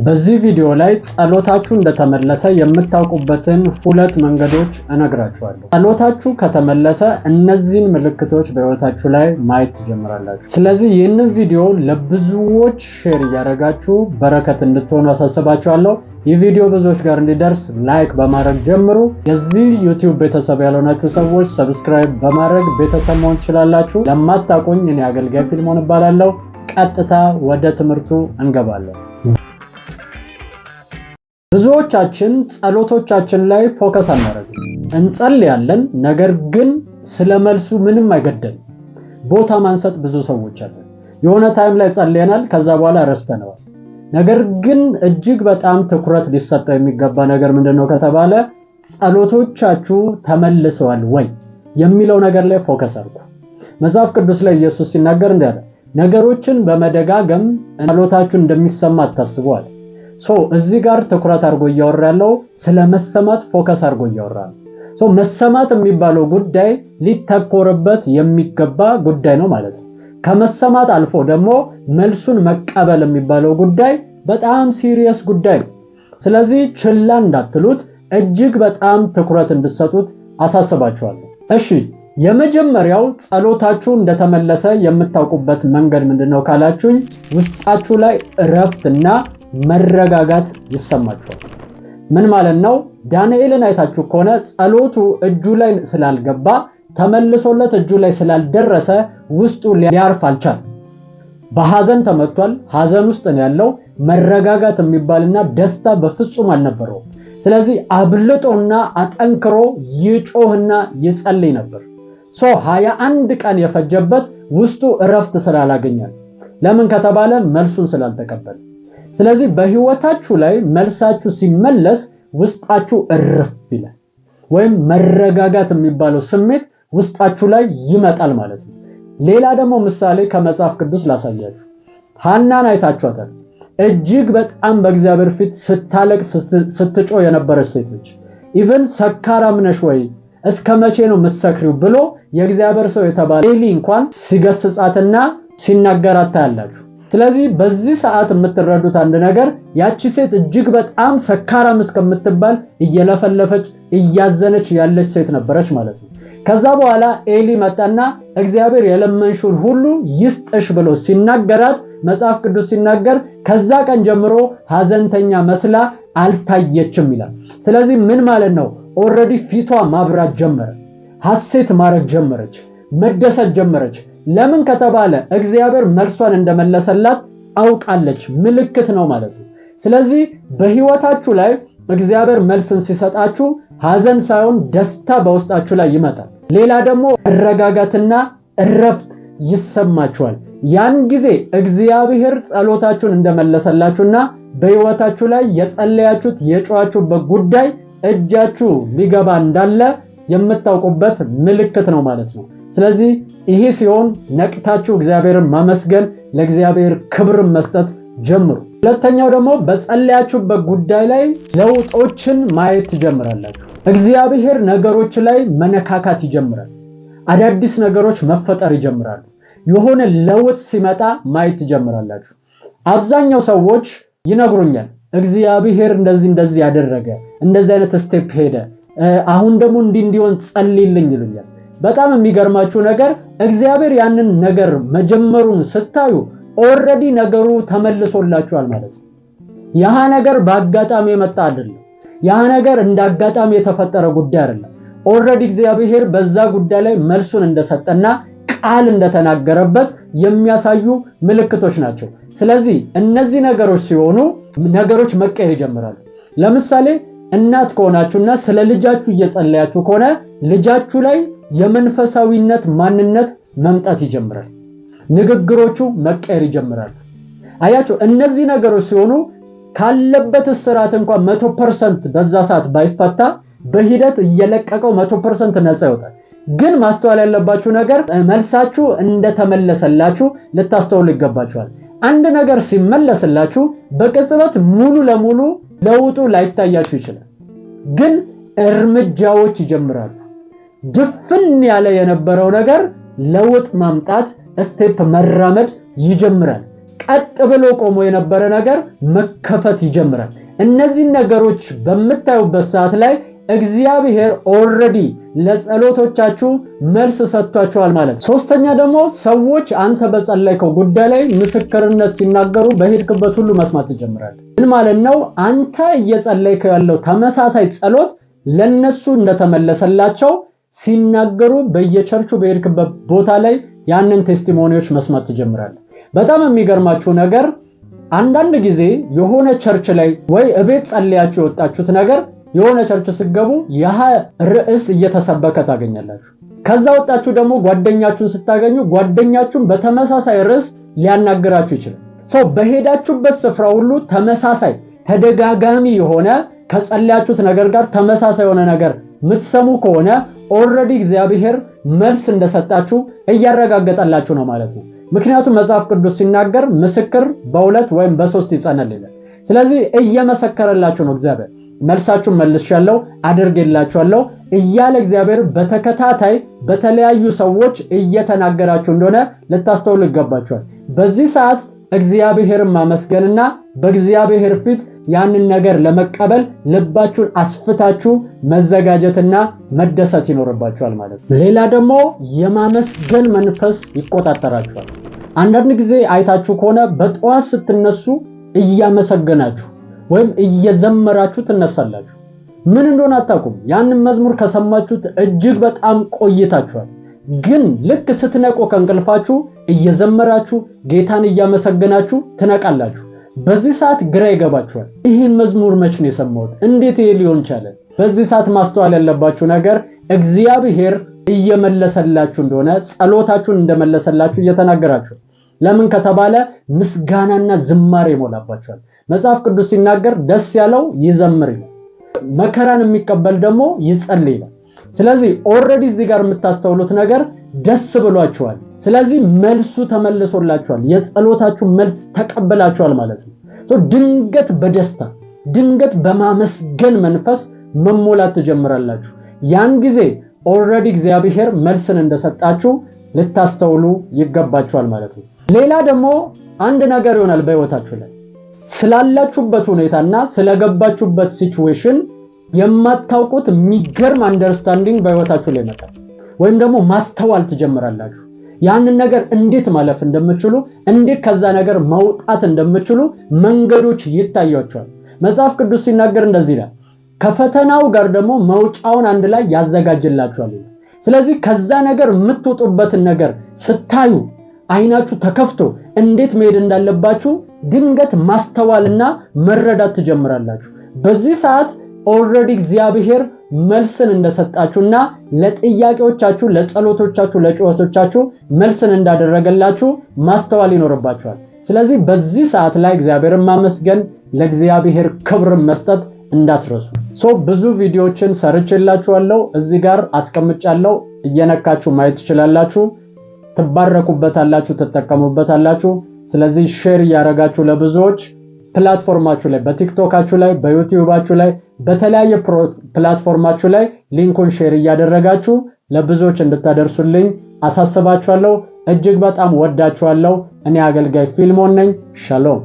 በዚህ ቪዲዮ ላይ ጸሎታችሁ እንደተመለሰ የምታውቁበትን ሁለት መንገዶች እነግራችኋለሁ። ጸሎታችሁ ከተመለሰ እነዚህን ምልክቶች በህይወታችሁ ላይ ማየት ትጀምራላችሁ። ስለዚህ ይህንን ቪዲዮ ለብዙዎች ሼር እያደረጋችሁ በረከት እንድትሆኑ አሳስባችኋለሁ። ይህ ቪዲዮ ብዙዎች ጋር እንዲደርስ ላይክ በማድረግ ጀምሩ። የዚህ ዩቲዩብ ቤተሰብ ያልሆናችሁ ሰዎች ሰብስክራይብ በማድረግ ቤተሰብ መሆን ትችላላችሁ። ለማታውቁኝ እኔ አገልጋይ ፊልሞን እባላለሁ። ቀጥታ ወደ ትምህርቱ እንገባለን። ብዙዎቻችን ጸሎቶቻችን ላይ ፎከስ አናደርግም። እንጸልያለን፣ ነገር ግን ስለመልሱ ምንም አይገደም። ቦታ ማንሰጥ ብዙ ሰዎች አለን። የሆነ ታይም ላይ ጸልየናል፣ ከዛ በኋላ ረስተነዋል። ነገር ግን እጅግ በጣም ትኩረት ሊሰጠው የሚገባ ነገር ምንድነው ከተባለ ጸሎቶቻችሁ ተመልሰዋል ወይ የሚለው ነገር ላይ ፎከስ አድርጉ። መጽሐፍ ቅዱስ ላይ ኢየሱስ ሲናገር እንዲህ አለ፣ ነገሮችን በመደጋገም ጸሎታችሁ እንደሚሰማ አታስቡአል። እዚህ ጋር ትኩረት አድርጎ እያወራ ያለው ስለ መሰማት ፎከስ አድርጎ እያወራ ነው። መሰማት የሚባለው ጉዳይ ሊተኮርበት የሚገባ ጉዳይ ነው ማለት ነው። ከመሰማት አልፎ ደግሞ መልሱን መቀበል የሚባለው ጉዳይ በጣም ሲሪየስ ጉዳይ ነው። ስለዚህ ችላ እንዳትሉት፣ እጅግ በጣም ትኩረት እንድትሰጡት አሳስባችኋለሁ። እሺ፣ የመጀመሪያው ጸሎታችሁ እንደተመለሰ የምታውቁበት መንገድ ምንድነው ካላችሁኝ፣ ውስጣችሁ ላይ እረፍትና መረጋጋት ይሰማችኋል። ምን ማለት ነው? ዳንኤልን አይታችሁ ከሆነ ጸሎቱ እጁ ላይ ስላልገባ ተመልሶለት እጁ ላይ ስላልደረሰ ውስጡ ሊያርፍ አልቻለም። በሐዘን ተመቷል። ሐዘን ውስጥ ነው ያለው። መረጋጋት የሚባልና ደስታ በፍጹም አልነበረውም። ስለዚህ አብልጦና አጠንክሮ ይጮህና ይጸልይ ነበር። 21 ቀን የፈጀበት ውስጡ እረፍት ስላላገኘ። ለምን ከተባለ መልሱን ስላልተቀበለ። ስለዚህ በህይወታችሁ ላይ መልሳችሁ ሲመለስ ውስጣችሁ እርፍ ይላል፣ ወይም መረጋጋት የሚባለው ስሜት ውስጣችሁ ላይ ይመጣል ማለት ነው። ሌላ ደግሞ ምሳሌ ከመጽሐፍ ቅዱስ ላሳያችሁ። ሐናን አይታችኋታል። እጅግ በጣም በእግዚአብሔር ፊት ስታለቅስ ስትጮህ የነበረች ሴት ነች። ኢቭን ሰካራም ነሽ ወይ እስከ መቼ ነው የምትሰክሪው ብሎ የእግዚአብሔር ሰው የተባለ ኤሊ እንኳን ሲገስጻትና ሲናገራት ታያላችሁ። ስለዚህ በዚህ ሰዓት የምትረዱት አንድ ነገር፣ ያቺ ሴት እጅግ በጣም ሰካራም እስከምትባል እየለፈለፈች እያዘነች ያለች ሴት ነበረች ማለት ነው። ከዛ በኋላ ኤሊ መጣና እግዚአብሔር የለመንሽውን ሁሉ ይስጥሽ ብሎ ሲናገራት መጽሐፍ ቅዱስ ሲናገር ከዛ ቀን ጀምሮ ሐዘንተኛ መስላ አልታየችም ይላል። ስለዚህ ምን ማለት ነው? ኦልሬዲ ፊቷ ማብራት ጀመረ፣ ሐሴት ማድረግ ጀመረች፣ መደሰት ጀመረች። ለምን ከተባለ እግዚአብሔር መልሷን እንደመለሰላት አውቃለች። ምልክት ነው ማለት ነው። ስለዚህ በህይወታችሁ ላይ እግዚአብሔር መልስን ሲሰጣችሁ ሐዘን ሳይሆን ደስታ በውስጣችሁ ላይ ይመጣል። ሌላ ደግሞ መረጋጋትና እረፍት ይሰማችኋል። ያን ጊዜ እግዚአብሔር ጸሎታችሁን እንደመለሰላችሁና በህይወታችሁ ላይ የጸለያችሁት የጮኻችሁበት ጉዳይ እጃችሁ ሊገባ እንዳለ የምታውቁበት ምልክት ነው ማለት ነው። ስለዚህ ይሄ ሲሆን ነቅታችሁ እግዚአብሔርን ማመስገን፣ ለእግዚአብሔር ክብር መስጠት ጀምሩ። ሁለተኛው ደግሞ በጸለያችሁበት ጉዳይ ላይ ለውጦችን ማየት ትጀምራላችሁ። እግዚአብሔር ነገሮች ላይ መነካካት ይጀምራል። አዳዲስ ነገሮች መፈጠር ይጀምራሉ። የሆነ ለውጥ ሲመጣ ማየት ትጀምራላችሁ። አብዛኛው ሰዎች ይነግሩኛል፣ እግዚአብሔር እንደዚህ ያደረገ፣ እንደዚህ አይነት ስቴፕ ሄደ፣ አሁን ደግሞ እንዲሆን ጸልይልኝ ይሉኛል። በጣም የሚገርማችሁ ነገር እግዚአብሔር ያንን ነገር መጀመሩን ስታዩ ኦልሬዲ ነገሩ ተመልሶላችኋል ማለት ነው። ያ ነገር በአጋጣሚ የመጣ አይደለም። ያ ነገር እንዳጋጣሚ የተፈጠረ ጉዳይ አይደለም። ኦልሬዲ እግዚአብሔር በዛ ጉዳይ ላይ መልሱን እንደሰጠና ቃል እንደተናገረበት የሚያሳዩ ምልክቶች ናቸው። ስለዚህ እነዚህ ነገሮች ሲሆኑ ነገሮች መቀየር ይጀምራሉ። ለምሳሌ እናት ከሆናችሁና ስለ ልጃችሁ እየጸለያችሁ ከሆነ ልጃችሁ ላይ የመንፈሳዊነት ማንነት መምጣት ይጀምራል። ንግግሮቹ መቀየር ይጀምራሉ። አያችሁ፣ እነዚህ ነገሮች ሲሆኑ ካለበት እስራት እንኳን 100% በዛ ሰዓት ባይፈታ በሂደት እየለቀቀው 100% ነፃ ይወጣል። ግን ማስተዋል ያለባችሁ ነገር መልሳችሁ እንደተመለሰላችሁ ልታስተውሉ ይገባችኋል። አንድ ነገር ሲመለስላችሁ በቅጽበት ሙሉ ለሙሉ ለውጡ ላይታያችሁ ይችላል። ግን እርምጃዎች ይጀምራሉ። ድፍን ያለ የነበረው ነገር ለውጥ ማምጣት ስቴፕ መራመድ ይጀምራል። ቀጥ ብሎ ቆሞ የነበረ ነገር መከፈት ይጀምራል። እነዚህ ነገሮች በመታዩበት ሰዓት ላይ እግዚአብሔር ኦሬዲ ለጸሎቶቻችሁ መልስ ሰጥቷቸዋል ማለት። ሶስተኛ ደግሞ ሰዎች አንተ በጸለይከው ጉዳይ ላይ ምስክርነት ሲናገሩ በሄድክበት ሁሉ መስማት ትጀምራለህ። ምን ማለት ነው? አንተ እየጸለይከው ያለው ተመሳሳይ ጸሎት ለነሱ እንደተመለሰላቸው ሲናገሩ በየቸርቹ በሄድክበት ቦታ ላይ ያንን ቴስቲሞኒዎች መስማት ትጀምራለህ። በጣም የሚገርማችሁ ነገር አንዳንድ ጊዜ የሆነ ቸርች ላይ ወይ እቤት ጸልያችሁ የወጣችሁት ነገር የሆነ ቸርች ሲገቡ ያ ርዕስ እየተሰበከ ታገኛላችሁ። ከዛ ወጣችሁ ደግሞ ጓደኛችሁን ስታገኙ ጓደኛችሁን በተመሳሳይ ርዕስ ሊያናግራችሁ ይችላል። በሄዳችሁበት ስፍራ ሁሉ ተመሳሳይ ተደጋጋሚ የሆነ ከጸለያችሁት ነገር ጋር ተመሳሳይ የሆነ ነገር ምትሰሙ ከሆነ ኦሬዲ እግዚአብሔር መልስ እንደሰጣችሁ እያረጋገጠላችሁ ነው ማለት ነው። ምክንያቱም መጽሐፍ ቅዱስ ሲናገር ምስክር በሁለት ወይም በሶስት ይጸናል ይላል። ስለዚህ እየመሰከረላችሁ ነው እግዚአብሔር መልሳችሁን መልሻለሁ አድርጌላችኋለሁ እያለ እግዚአብሔር በተከታታይ በተለያዩ ሰዎች እየተናገራችሁ እንደሆነ ልታስተውሉ ይገባችኋል። በዚህ ሰዓት እግዚአብሔርን ማመስገንና በእግዚአብሔር ፊት ያንን ነገር ለመቀበል ልባችሁን አስፍታችሁ መዘጋጀትና መደሰት ይኖርባችኋል ማለት ነው። ሌላ ደግሞ የማመስገን መንፈስ ይቆጣጠራችኋል። አንዳንድ ጊዜ አይታችሁ ከሆነ በጠዋት ስትነሱ እያመሰገናችሁ ወይም እየዘመራችሁ ትነሳላችሁ። ምን እንደሆነ አታውቁም። ያንን መዝሙር ከሰማችሁት እጅግ በጣም ቆይታችኋል። ግን ልክ ስትነቁ ከእንቅልፋችሁ እየዘመራችሁ ጌታን እያመሰገናችሁ ትነቃላችሁ። በዚህ ሰዓት ግራ ይገባችኋል። ይህን መዝሙር መች ነው የሰማሁት? እንዴት ይሄ ሊሆን ቻለ? በዚህ ሰዓት ማስተዋል ያለባችሁ ነገር እግዚአብሔር እየመለሰላችሁ እንደሆነ ጸሎታችሁን እንደመለሰላችሁ እየተናገራችሁ። ለምን ከተባለ ምስጋናና ዝማሬ ይሞላባችኋል። መጽሐፍ ቅዱስ ሲናገር ደስ ያለው ይዘምር ይላል፣ መከራን የሚቀበል ደግሞ ይጸልይ ይላል። ስለዚህ ኦሬዲ እዚህ ጋር የምታስተውሉት ነገር ደስ ብሏችኋል። ስለዚህ መልሱ ተመልሶላችኋል። የጸሎታችሁ መልስ ተቀበላችኋል ማለት ነው። ድንገት በደስታ ድንገት በማመስገን መንፈስ መሞላት ትጀምራላችሁ። ያን ጊዜ ኦሬዲ እግዚአብሔር መልስን እንደሰጣችሁ ልታስተውሉ ይገባችኋል ማለት ነው። ሌላ ደግሞ አንድ ነገር ይሆናል በህይወታችሁ ላይ ስላላችሁበት ሁኔታና ስለገባችሁበት ሲቹዌሽን የማታውቁት የሚገርም አንደርስታንዲንግ በህይወታችሁ ላይ ይመጣል። ወይም ደግሞ ማስተዋል ትጀምራላችሁ። ያንን ነገር እንዴት ማለፍ እንደምትችሉ፣ እንዴት ከዛ ነገር መውጣት እንደምትችሉ መንገዶች ይታያችኋል። መጽሐፍ ቅዱስ ሲናገር እንደዚህ ይላል፣ ከፈተናው ጋር ደግሞ መውጫውን አንድ ላይ ያዘጋጅላችኋል። ስለዚህ ከዛ ነገር የምትወጡበትን ነገር ስታዩ አይናችሁ ተከፍቶ እንዴት መሄድ እንዳለባችሁ ድንገት ማስተዋልና መረዳት ትጀምራላችሁ። በዚህ ሰዓት ኦሬዲ እግዚአብሔር መልስን እንደሰጣችሁና ለጥያቄዎቻችሁ፣ ለጸሎቶቻችሁ፣ ለጩኸቶቻችሁ መልስን እንዳደረገላችሁ ማስተዋል ይኖርባችኋል። ስለዚህ በዚህ ሰዓት ላይ እግዚአብሔርን ማመስገን፣ ለእግዚአብሔር ክብር መስጠት እንዳትረሱ። ብዙ ቪዲዮዎችን ሰርቼላችኋለሁ፣ እዚህ ጋር አስቀምጫለሁ። እየነካችሁ ማየት ትችላላችሁ። ትባረኩበታላችሁ፣ ትጠቀሙበታላችሁ። ስለዚህ ሼር ያረጋችሁ ለብዙዎች ፕላትፎርማችሁ ላይ በቲክቶካችሁ ላይ በዩቲዩባችሁ ላይ በተለያየ ፕላትፎርማችሁ ላይ ሊንኩን ሼር ያደረጋችሁ ለብዙዎች እንድታደርሱልኝ አሳስባችኋለሁ። እጅግ በጣም ወዳችኋለሁ። እኔ አገልጋይ ፊልሞን ነኝ። ሻሎም